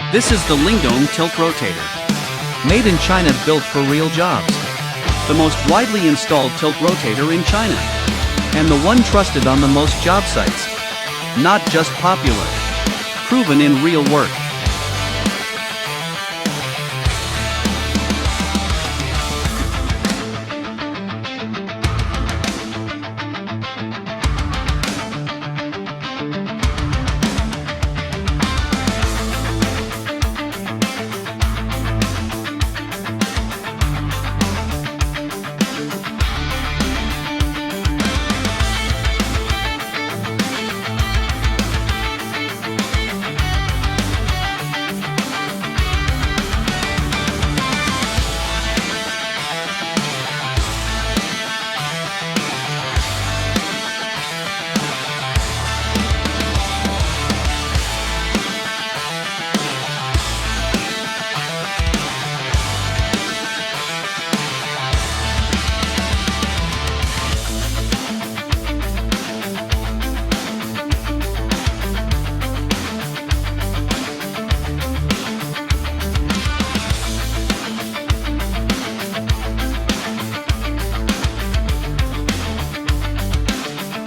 This is the Lingdong tiltrotator. Made in China, built for real jobs. The most widely installed tilt rotator in China. And the one trusted on the most job sites. Not just popular. Proven in real work.